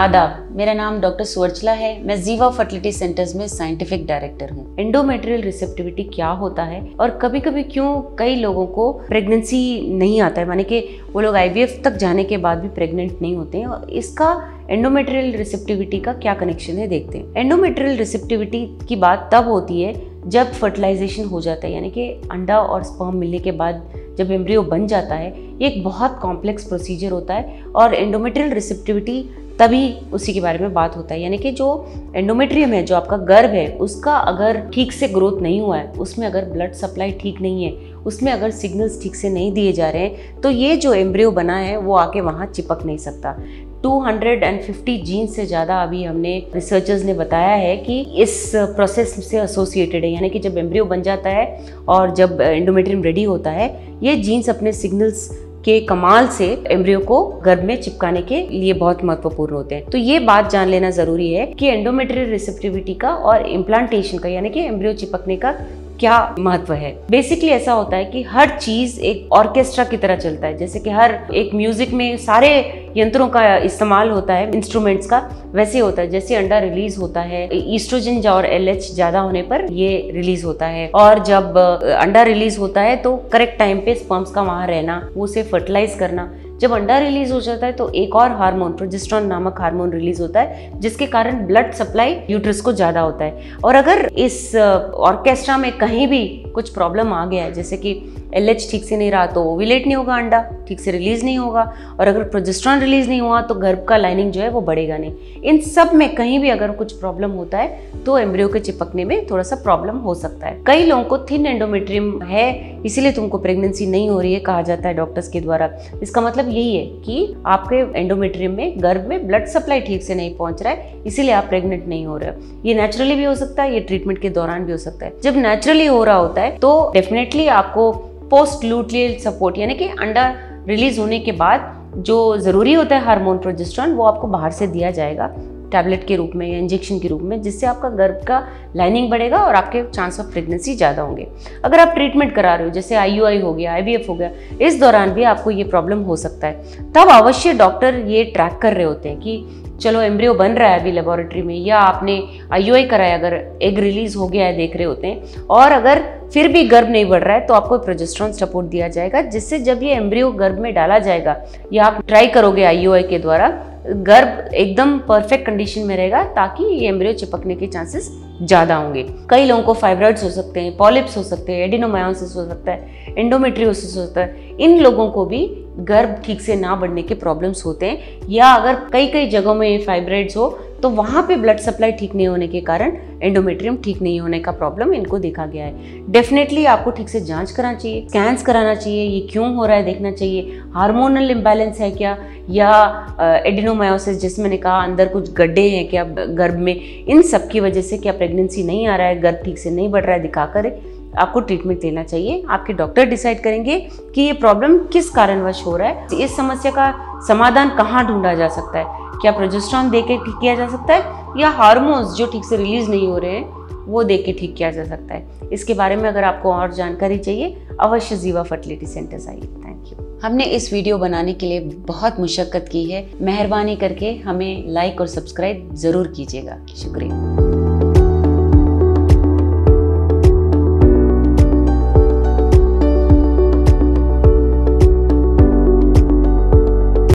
आदाब, मेरा नाम डॉक्टर सुवर्चला है। मैं जीवा फर्टिलिटी सेंटर्स में साइंटिफिक डायरेक्टर हूँ। एंडोमेट्रियल रिसेप्टिविटी क्या होता है और कभी कभी क्यों कई लोगों को प्रेगनेंसी नहीं आता है, माने कि वो लोग आईवीएफ तक जाने के बाद भी प्रेग्नेंट नहीं होते हैं, और इसका एंडोमेट्रियल रिसेप्टिविटी का क्या कनेक्शन है देखते हैं। एंडोमेट्रियल रिसेप्टिविटी की बात तब होती है जब फर्टिलाइजेशन हो जाता है, यानी कि अंडा और स्पर्म मिलने के बाद जब एम्ब्रियो बन जाता है। ये एक बहुत कॉम्प्लेक्स प्रोसीजर होता है और एंडोमेट्रियल रिसेप्टिविटी तभी उसी के बारे में बात होता है, यानी कि जो एंडोमेट्रियम है, जो आपका गर्भ है, उसका अगर ठीक से ग्रोथ नहीं हुआ है, उसमें अगर ब्लड सप्लाई ठीक नहीं है, उसमें अगर सिग्नल्स ठीक से नहीं दिए जा रहे हैं, तो ये जो एम्ब्रियो बना है वो आके वहाँ चिपक नहीं सकता। 250 जीन से ज़्यादा अभी हमने रिसर्चर्स ने बताया है कि इस प्रोसेस से एसोसिएटेड है, यानी कि जब एम्ब्रियो बन जाता है और जब एंडोमेट्रियम रेडी होता है, ये जीन्स अपने सिग्नल्स के कमाल से एम्ब्रियो को गर्भ में चिपकाने के लिए बहुत महत्वपूर्ण होते हैं। तो ये बात जान लेना जरूरी है कि एंडोमेट्रियल रिसेप्टिविटी का और इम्प्लांटेशन का, यानी कि एम्ब्रियो चिपकने का क्या महत्व है। बेसिकली ऐसा होता है कि हर चीज एक ऑर्केस्ट्रा की तरह चलता है, जैसे कि हर एक म्यूजिक में सारे यंत्रों का इस्तेमाल होता है, इंस्ट्रूमेंट्स का, वैसे होता है। जैसे अंडा रिलीज होता है, ईस्ट्रोजन और एलएच ज्यादा होने पर ये रिलीज होता है, और जब अंडा रिलीज होता है तो करेक्ट टाइम पे स्पर्म्स का वहां रहना, उसे फर्टिलाइज करना। जब अंडा रिलीज हो जाता है तो एक और हार्मोन, प्रोजेस्टेरोन नामक हार्मोन रिलीज होता है, जिसके कारण ब्लड सप्लाई यूट्रस को ज्यादा होता है। और अगर इस ऑर्केस्ट्रा में कहीं भी कुछ प्रॉब्लम आ गया है, जैसे कि एलएच ठीक से नहीं रहा, तो ओव्यूलेट नहीं होगा, अंडा ठीक से रिलीज नहीं होगा, और अगर प्रोजेस्टेरोन रिलीज नहीं हुआ तो गर्भ का लाइनिंग जो है वो बढ़ेगा नहीं। इन सब में कहीं भी अगर कुछ प्रॉब्लम होता है तो एम्ब्रियो के चिपकने में थोड़ा सा प्रॉब्लम हो सकता है। कई लोगों को थिन एंडोमेट्रियम है, इसीलिए तुमको प्रेगनेंसी नहीं हो रही है कहा जाता है डॉक्टर्स के द्वारा। इसका मतलब यही है कि आपके एंडोमेट्रियम में, गर्भ में ब्लड सप्लाई ठीक से नहीं पहुंच रहा है, इसीलिए आप प्रेग्नेंट नहीं हो रहे हो। ये नेचुरली भी हो सकता है, ये ट्रीटमेंट के दौरान भी हो सकता है। जब नेचुरली हो रहा होता है तो डेफिनेटली आपको पोस्ट लूटियल सपोर्ट, यानी कि अंडा रिलीज होने के बाद जो जरूरी होता है हार्मोन प्रोजेस्टेरोन, वो आपको बाहर से दिया जाएगा टैबलेट के रूप में या इंजेक्शन के रूप में, जिससे आपका गर्भ का लाइनिंग बढ़ेगा और आपके चांस ऑफ प्रेगनेंसी ज़्यादा होंगे। अगर आप ट्रीटमेंट करा रहे हो, जैसे IUI हो गया, IVF हो गया, इस दौरान भी आपको ये प्रॉब्लम हो सकता है। तब अवश्य डॉक्टर ये ट्रैक कर रहे होते हैं कि चलो एम्ब्रियो बन रहा है अभी लेबोरेटरी में, या आपने IUI कराया, अगर एग रिलीज हो गया है देख रहे होते हैं, और अगर फिर भी गर्भ नहीं बढ़ रहा है तो आपको प्रोजेस्टेरोन सपोर्ट दिया जाएगा, जिससे जब ये एम्ब्रियो गर्भ में डाला जाएगा या आप ट्राई करोगे IUI के द्वारा, गर्भ एकदम परफेक्ट कंडीशन में रहेगा, ताकि ये एम्ब्रियो चिपकने के चांसेस ज़्यादा होंगे। कई लोगों को फाइब्रॉइड्स हो सकते हैं, पॉलिप्स हो सकते हैं, एडिनोमायोसिस हो सकता है, एंडोमेट्रियोसिस हो सकता है। इन लोगों को भी गर्भ ठीक से ना बढ़ने के प्रॉब्लम्स होते हैं, या अगर कई जगहों में फाइब्रॉइड्स हो तो वहाँ पे ब्लड सप्लाई ठीक नहीं होने के कारण एंडोमेट्रियम ठीक नहीं होने का प्रॉब्लम इनको देखा गया है। डेफिनेटली आपको ठीक से जांच कराना चाहिए, स्कैन्स कराना चाहिए, ये क्यों हो रहा है देखना चाहिए, हार्मोनल इम्बैलेंस है क्या, या एडिनोमायोसिस जिसमें मैंने कहा अंदर कुछ गड्ढे हैं क्या गर्भ में, इन सब की वजह से क्या प्रेगनेंसी नहीं आ रहा है, गर्भ ठीक से नहीं बढ़ रहा है, दिखाकर आपको ट्रीटमेंट लेना चाहिए। आपके डॉक्टर डिसाइड करेंगे कि ये प्रॉब्लम किस कारणवश हो रहा है, इस समस्या का समाधान कहाँ ढूंढा जा सकता है, क्या प्रोजेस्टेरोन दे के ठीक किया जा सकता है, या हार्मोन्स जो ठीक से रिलीज नहीं हो रहे हैं वो दे के ठीक किया जा सकता है। इसके बारे में अगर आपको और जानकारी चाहिए, अवश्य जीवा फर्टिलिटी सेंटर्स आइए। Thank you. हमने इस वीडियो बनाने के लिए बहुत मुशक्कत की है, मेहरबानी करके हमें लाइक और सब्सक्राइब जरूर कीजिएगा। शुक्रिया।